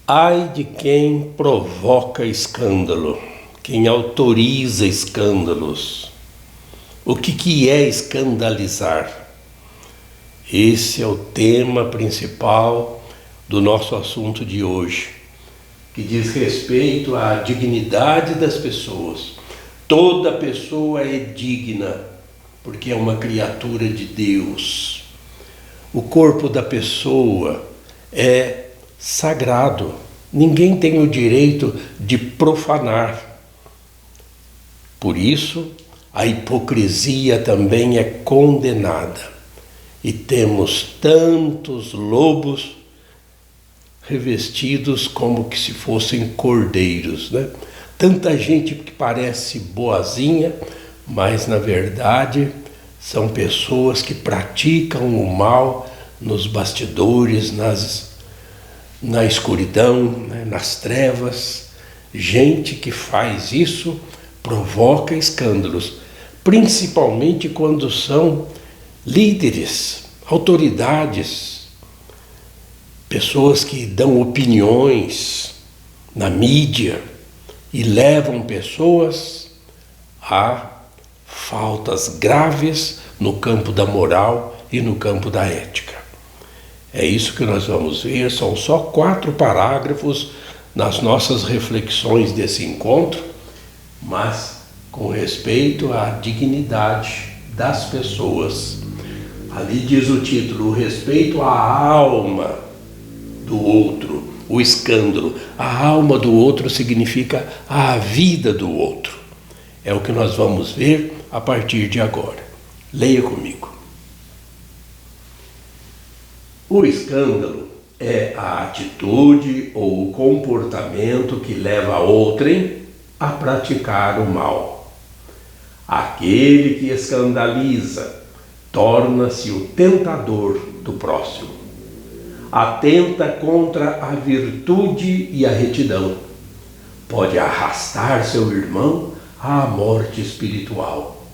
Ai de quem provoca escândalo, quem autoriza escândalos. O que é escandalizar? Esse é o tema principal do nosso assunto de hoje, que diz respeito à dignidade das pessoas. Toda pessoa é digna, porque é uma criatura de Deus. O corpo da pessoa é sagrado. Ninguém tem o direito de profanar. Por isso, a hipocrisia também é condenada. E temos tantos lobos revestidos como que se fossem cordeiros, né? Tanta gente que parece boazinha, mas na verdade são pessoas que praticam o mal nos bastidores, na escuridão, né? Nas trevas. Gente que faz isso provoca escândalos, principalmente quando são líderes, autoridades, pessoas que dão opiniões na mídia e levam pessoas a faltas graves no campo da moral e no campo da ética. É isso que nós vamos ver, são só 4 parágrafos nas nossas reflexões desse encontro, mas com respeito à dignidade das pessoas. Ali diz o título, o respeito à alma do outro, o escândalo. A alma do outro significa a vida do outro. É o que nós vamos ver a partir de agora. Leia comigo. O escândalo é a atitude ou o comportamento que leva outrem a praticar o mal. Aquele que escandaliza torna-se o tentador do próximo. Atenta contra a virtude e a retidão. Pode arrastar seu irmão à morte espiritual.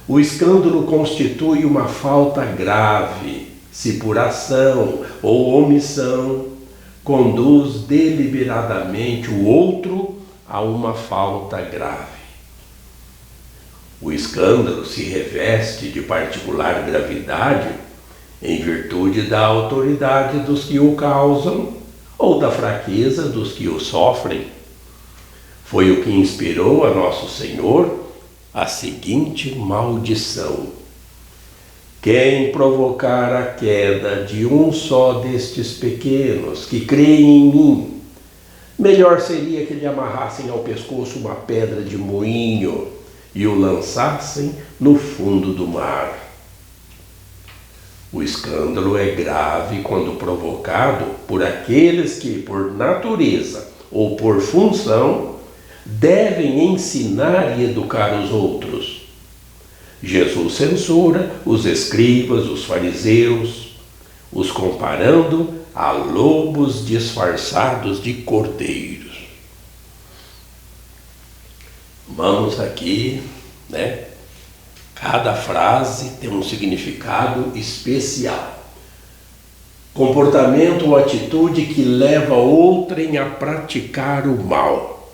O escândalo constitui uma falta grave, se por ação ou omissão conduz deliberadamente o outro a uma falta grave. O escândalo se reveste de particular gravidade em virtude da autoridade dos que o causam ou da fraqueza dos que o sofrem. Foi o que inspirou a Nosso Senhor a seguinte maldição: quem provocar a queda de um só destes pequenos que creem em mim, melhor seria que lhe amarrassem ao pescoço uma pedra de moinho e o lançassem no fundo do mar. O escândalo é grave quando provocado por aqueles que, por natureza ou por função, devem ensinar e educar os outros. Jesus censura os escribas, os fariseus, os comparando a lobos disfarçados de cordeiros. Vamos aqui, né? Cada frase tem um significado especial. Comportamento ou atitude que leva outrem a praticar o mal.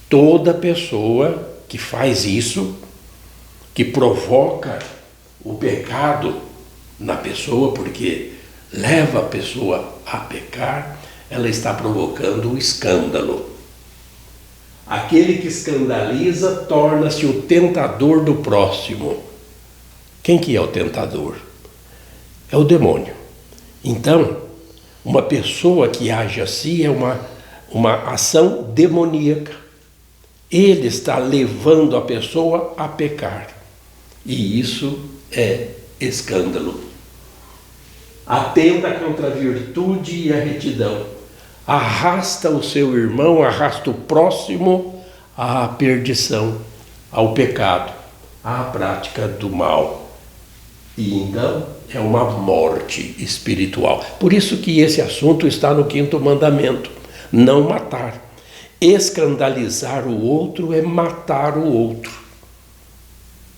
Toda pessoa que faz isso, que provoca o pecado na pessoa, porque leva a pessoa a pecar, ela está provocando o escândalo. Aquele que escandaliza torna-se o tentador do próximo. Quem que é o tentador? É o demônio. Então, uma pessoa que age assim é uma ação demoníaca. Ele está levando a pessoa a pecar. E isso é escândalo. Atenta contra a virtude e a retidão. Arrasta o seu irmão, arrasta o próximo à perdição, ao pecado, à prática do mal. E então é uma morte espiritual. Por isso que esse assunto está no 5º mandamento: não matar. Escandalizar o outro é matar o outro.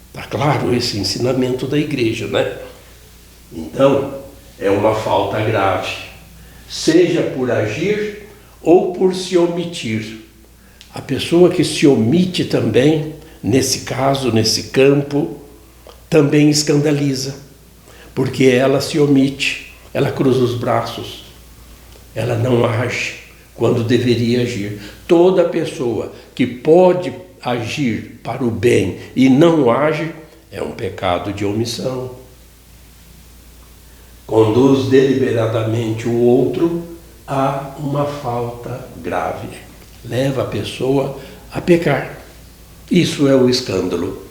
Está claro esse ensinamento da igreja, né? Então, é uma falta grave. seja por agir ou por se omitir. A pessoa que se omite também, nesse caso, nesse campo, também escandaliza, porque ela se omite, ela cruza os braços, ela não age quando deveria agir. Toda pessoa que pode agir para o bem e não age, é um pecado de omissão. Conduz deliberadamente o outro a uma falta grave. Leva a pessoa a pecar. Isso é o escândalo.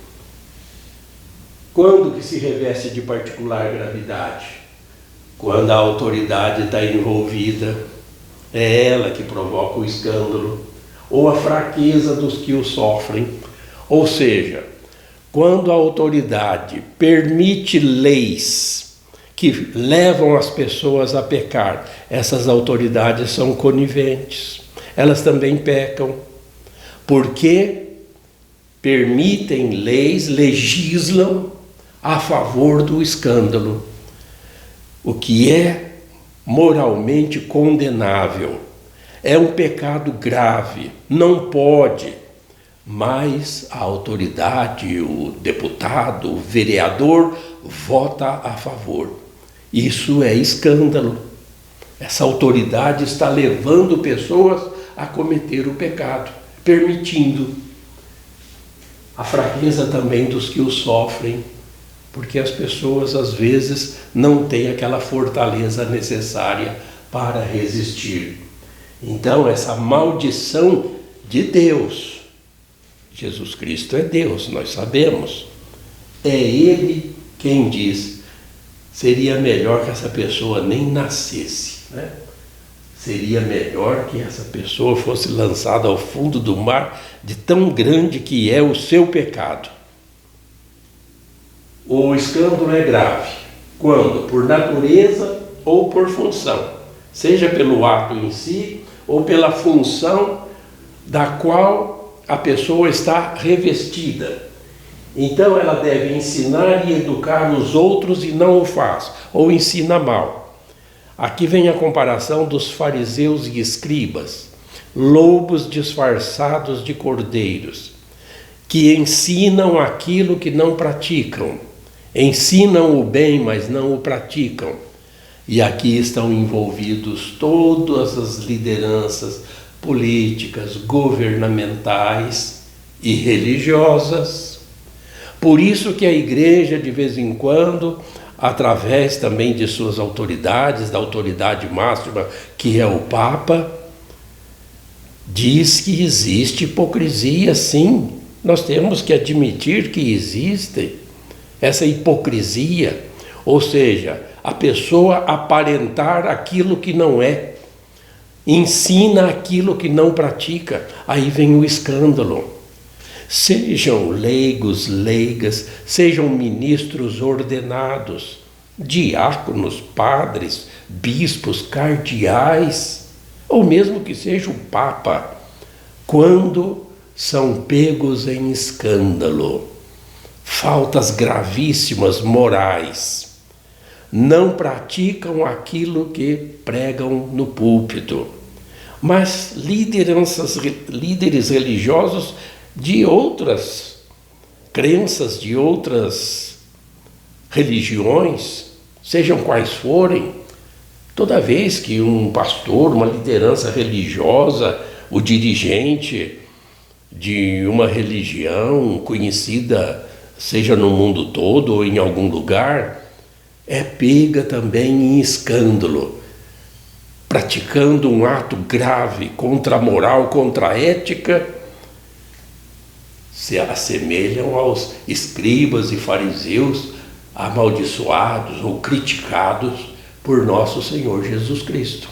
Quando que se reveste de particular gravidade? Quando a autoridade está envolvida, é ela que provoca o escândalo, ou a fraqueza dos que o sofrem. Ou seja, quando a autoridade permite leis que levam as pessoas a pecar, essas autoridades são coniventes. Elas também pecam, porque permitem leis, legislam a favor do escândalo, o que é moralmente condenável. É um pecado grave, não pode, mas a autoridade, o deputado, o vereador, vota a favor. Isso é escândalo. Essa autoridade está levando pessoas a cometer o pecado, permitindo a fraqueza também dos que o sofrem, porque as pessoas às vezes não têm aquela fortaleza necessária para resistir. Então, essa maldição de Deus, Jesus Cristo é Deus, nós sabemos, é Ele quem diz: seria melhor que essa pessoa nem nascesse, né? Seria melhor que essa pessoa fosse lançada ao fundo do mar, de tão grande que é o seu pecado. O escândalo é grave quando, por natureza ou por função, seja pelo ato em si ou pela função da qual a pessoa está revestida. Então ela deve ensinar e educar os outros e não o faz, ou ensina mal. Aqui vem a comparação dos fariseus e escribas, lobos disfarçados de cordeiros, que ensinam aquilo que não praticam. Ensinam o bem, mas não o praticam. E aqui estão envolvidos todas as lideranças políticas, governamentais e religiosas. Por isso que a igreja, de vez em quando, através também de suas autoridades, da autoridade máxima, que é o Papa, diz que existe hipocrisia, sim. Nós temos que admitir que existe essa hipocrisia, ou seja, a pessoa aparentar aquilo que não é, ensina aquilo que não pratica, aí vem o escândalo. Sejam leigos, leigas, sejam ministros ordenados, diáconos, padres, bispos, cardeais, ou mesmo que seja o Papa, quando são pegos em escândalo, faltas gravíssimas morais, não praticam aquilo que pregam no púlpito, mas líderes religiosos de outras crenças, de outras religiões, sejam quais forem, toda vez que um pastor, uma liderança religiosa, o dirigente de uma religião conhecida, seja no mundo todo ou em algum lugar, é pega também em escândalo, praticando um ato grave contra a moral, contra a ética, se assemelham aos escribas e fariseus amaldiçoados ou criticados por nosso Senhor Jesus Cristo.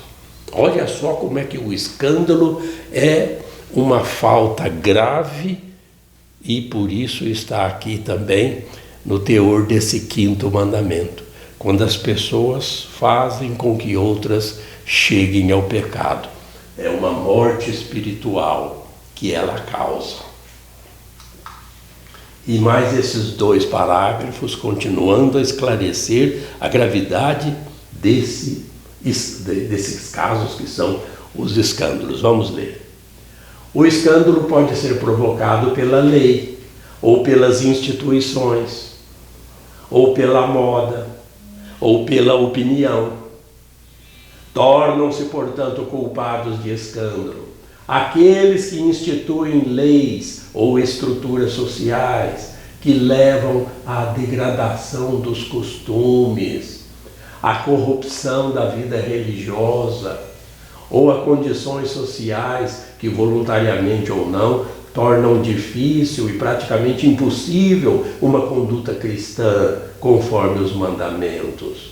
Olha só como é que o escândalo é uma falta grave e por isso está aqui também no teor desse quinto mandamento, quando as pessoas fazem com que outras cheguem ao pecado. É uma morte espiritual que ela causa. E mais esses 2 parágrafos continuando a esclarecer a gravidade desse desses casos que são os escândalos. Vamos ler. O escândalo pode ser provocado pela lei, ou pelas instituições, ou pela moda, ou pela opinião. Tornam-se, portanto, culpados de escândalo aqueles que instituem leis ou estruturas sociais que levam à degradação dos costumes, à corrupção da vida religiosa, ou a condições sociais que, voluntariamente ou não, tornam difícil e praticamente impossível uma conduta cristã conforme os mandamentos.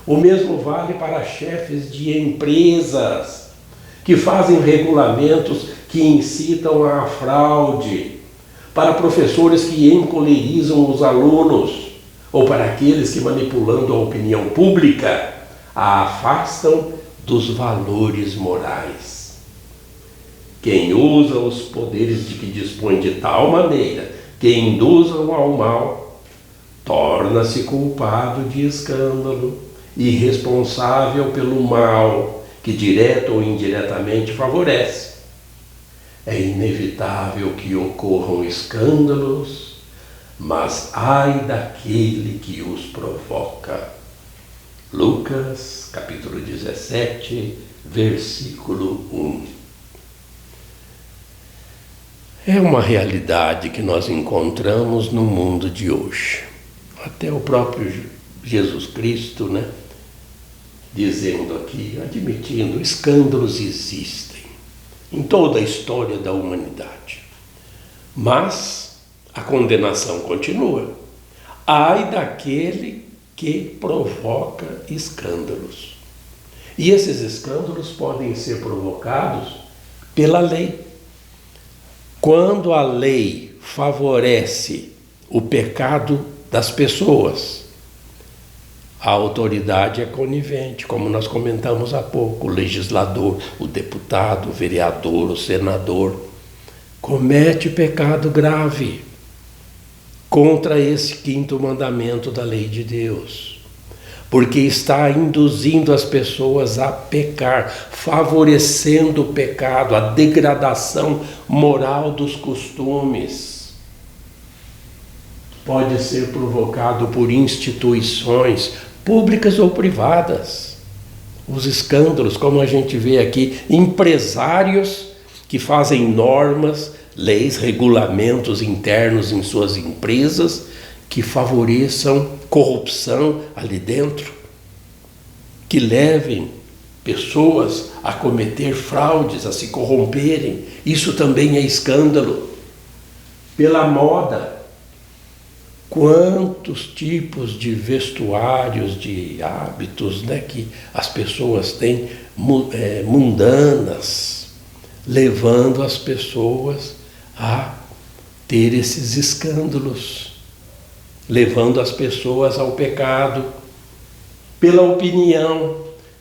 O mesmo vale para chefes de empresas que fazem regulamentos que incitam à fraude, para professores que encolerizam os alunos, ou para aqueles que, manipulando a opinião pública, a afastam dos valores morais. Quem usa os poderes de que dispõe de tal maneira que induzam ao mal, torna-se culpado de escândalo e responsável pelo mal que direta ou indiretamente favorece. É inevitável que ocorram escândalos, mas ai daquele que os provoca. Lucas, capítulo 17, versículo 1. É uma realidade que nós encontramos no mundo de hoje. Até o próprio Jesus Cristo, dizendo aqui, admitindo, escândalos existem em toda a história da humanidade. Mas a condenação continua. Ai daquele que provoca escândalos. E esses escândalos podem ser provocados pela lei. Quando a lei favorece o pecado das pessoas, a autoridade é conivente, como nós comentamos há pouco. O legislador, o deputado, o vereador, o senador comete pecado grave contra esse quinto mandamento da lei de Deus, porque está induzindo as pessoas a pecar, favorecendo o pecado, a degradação moral dos costumes. Pode ser provocado por instituições públicas ou privadas. Os escândalos, como a gente vê aqui, empresários que fazem normas, leis, regulamentos internos em suas empresas que favoreçam corrupção ali dentro, que levem pessoas a cometer fraudes, a se corromperem. Isso também é escândalo. Pela moda, quantos tipos de vestuários, de hábitos que as pessoas têm mundanas, levando as pessoas a ter esses escândalos, levando as pessoas ao pecado. Pela opinião,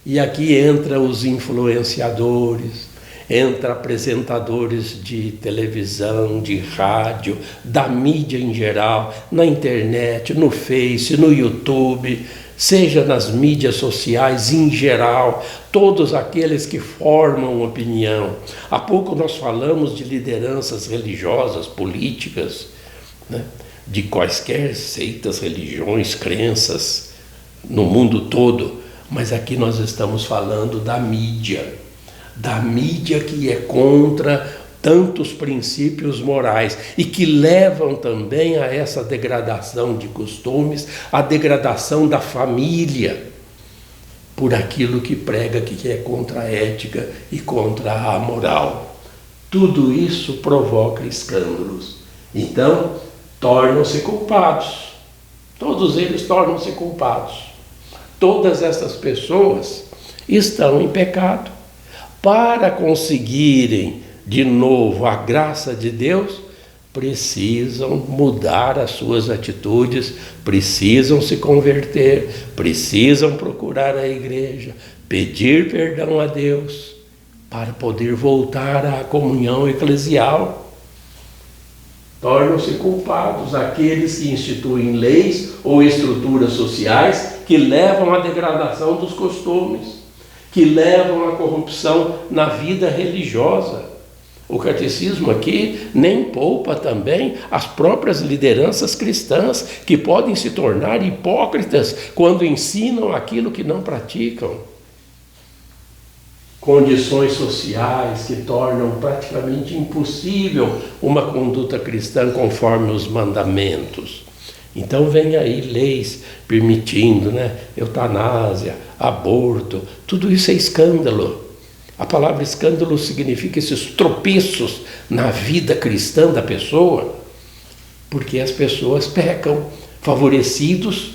e aqui entra os influenciadores, entra apresentadores de televisão, de rádio, da mídia em geral, na internet, no Face, no YouTube, seja nas mídias sociais em geral, todos aqueles que formam opinião. Há pouco nós falamos de lideranças religiosas, políticas, de quaisquer seitas, religiões, crenças no mundo todo, mas aqui nós estamos falando da mídia que é contra tantos princípios morais e que levam também a essa degradação de costumes, a degradação da família, por aquilo que prega que é contra a ética e contra a moral. Tudo isso provoca escândalos. Então, tornam-se culpados. Todos eles tornam-se culpados. Todas essas pessoas estão em pecado. Para conseguirem de novo a graça de Deus, precisam mudar as suas atitudes, precisam se converter, precisam procurar a igreja, pedir perdão a Deus, para poder voltar à comunhão eclesial. Tornam-se culpados aqueles que instituem leis ou estruturas sociais que levam à degradação dos costumes. que levam à corrupção na vida religiosa. O catecismo aqui nem poupa também as próprias lideranças cristãs, que podem se tornar hipócritas quando ensinam aquilo que não praticam. Condições sociais que tornam praticamente impossível uma conduta cristã conforme os mandamentos. Então vem aí leis permitindo, eutanásia, aborto, tudo isso é escândalo. A palavra escândalo significa esses tropeços na vida cristã da pessoa, porque as pessoas pecam, favorecidos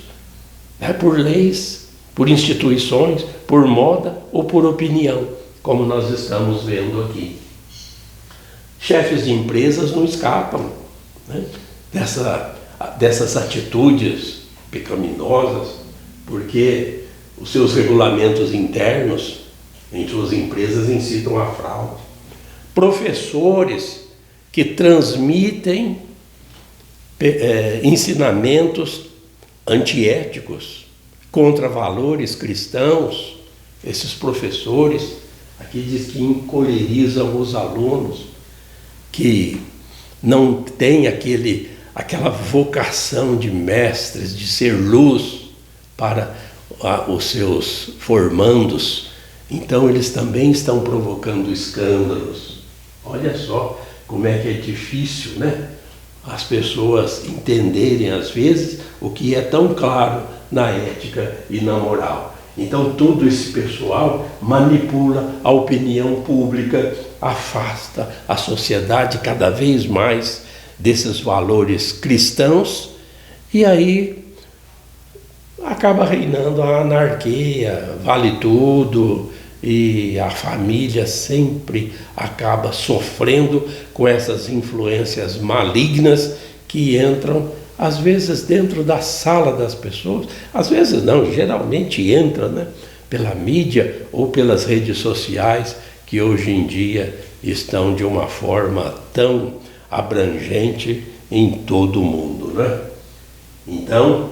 por leis, por instituições, por moda ou por opinião, como nós estamos vendo aqui. Chefes de empresas não escapam dessas atitudes pecaminosas, porque os seus regulamentos internos em suas empresas incitam a fraude. Professores que transmitem ensinamentos antiéticos contra valores cristãos, esses professores, aqui diz que encolerizam os alunos, que não têm aquela vocação de mestres, de ser luz para os seus formandos. Então eles também estão provocando escândalos. Olha só como é que é difícil, as pessoas entenderem às vezes o que é tão claro na ética e na moral. Então todo esse pessoal manipula a opinião pública, afasta a sociedade cada vez mais desses valores cristãos, e aí acaba reinando a anarquia, vale tudo, e a família sempre acaba sofrendo com essas influências malignas que entram, às vezes, dentro da sala das pessoas, às vezes não, geralmente entra, pela mídia ou pelas redes sociais, que hoje em dia estão de uma forma tão abrangente em todo o mundo, Então,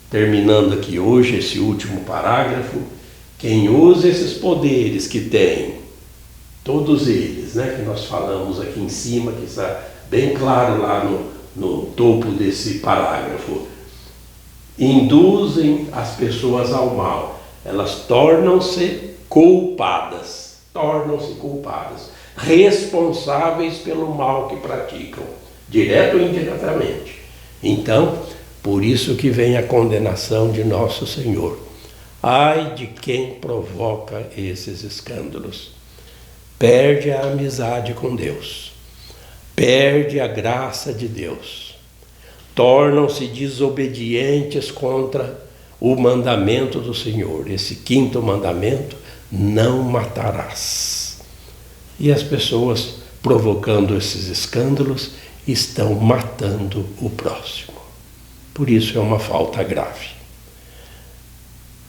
terminando aqui hoje esse último parágrafo, quem usa esses poderes que tem, todos eles, que nós falamos aqui em cima, que está bem claro lá no topo desse parágrafo, induzem as pessoas ao mal, elas tornam-se culpadas, responsáveis pelo mal que praticam, direto ou indiretamente. Então, por isso que vem a condenação de nosso Senhor. Ai de quem provoca esses escândalos. Perde a amizade com Deus, perde a graça de Deus, tornam-se desobedientes contra o mandamento do Senhor, esse quinto mandamento: não matarás. E as pessoas, provocando esses escândalos, estão matando o próximo. Por isso é uma falta grave.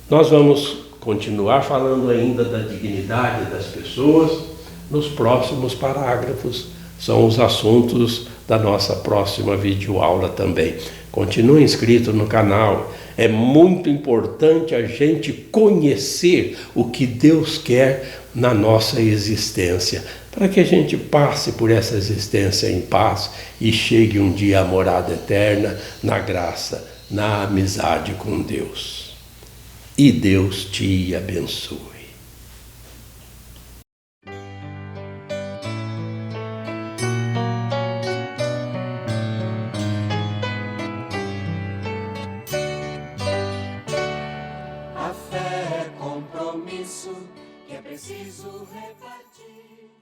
Nós vamos continuar falando ainda da dignidade das pessoas nos próximos parágrafos. São os assuntos da nossa próxima videoaula também. Continue inscrito no canal. É muito importante a gente conhecer o que Deus quer na nossa existência, para que a gente passe por essa existência em paz e chegue um dia à morada eterna, na graça, na amizade com Deus. E Deus te abençoe. A fé é compromisso que é preciso repartir.